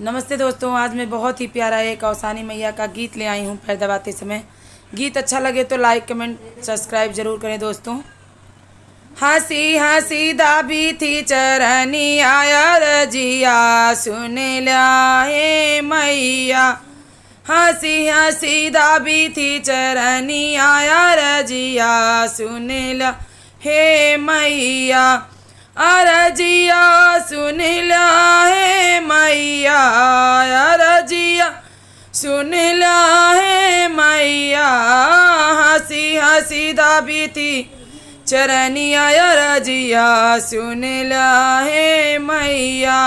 नमस्ते दोस्तों, आज मैं बहुत ही प्यारा एक औसानी मैया का गीत ले आई हूँ पैर दबाते समय। गीत अच्छा लगे तो लाइक कमेंट सब्सक्राइब जरूर करें दोस्तों। हंसी हंसी दाबी थी चरनी आया रजिया सुन लिया हे मैया। हंसी हंसी दाबी थी चरनी आया रजिया सुन लिया हे मैया। अरजिया सुन लिया हे मैया, अरजिया सुन लिया हे मैया। हंसी हंसी दाबी थी चरनिया अरजिया सुन लिया हे मैया।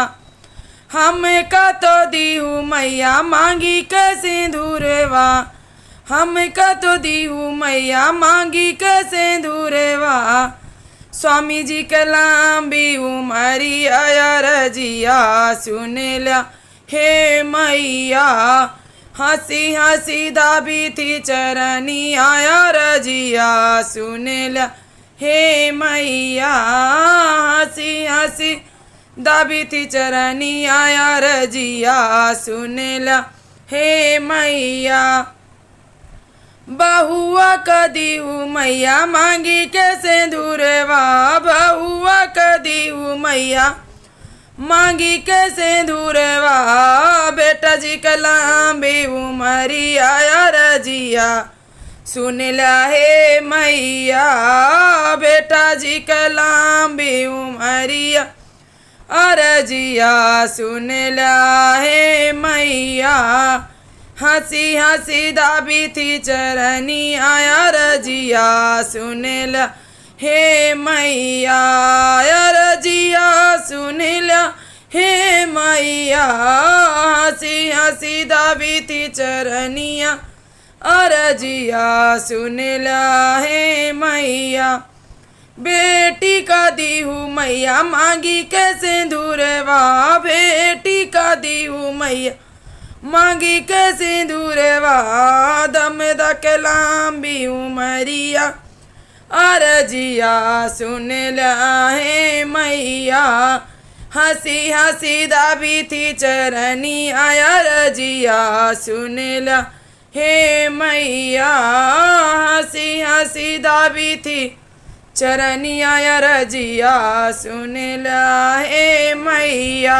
हम का तो दीहू मैया मांगी के सिंदूरवा, हम का तो दीहू मैया मांगी के सिंदूरवा। स्वामी जी के लांबी उमरिया रजिया सुन लिया हे मैया। हंसी हंसी दाबी थी चरनी आया रजिया सुन लिया हे मैया। हंसी हंसी दाबी थी चरनी आया रजिया सुन लिया हे मैया। बहुआ कदीहू मैया मांगी के सिंदूरवा, बहुआ कदीहू मैया मांगी के सिंदूरवा। बेटा जी के लांबी उमरिया रजिया सुन लिया हे मैया। बेटा जी के लांबी उमरिया रजिया सुन लिया हे मैया। हंसी हंसी दाबी थी चरनी आया रजिया सुन लिया हे मैया। रजिया सुन लिया हे मैया। हंसी हंसी दाबी थी चरनिया रजिया सुन लिया हे मैया। बेटी का दीहू मैया मांगी के सिंदूरवा, बेटी का दीहू मैया मांगी के सिंदूरवा। दम दक लांबी उमरिया अरजिया सुन लिया हे मैया। हंसी हंसी दाबी थी चरनी आया रजिया सुन लिया हे मैया। हंसी हंसी दाबी थी चरनी आया रजिया सुन लिया हे मैया।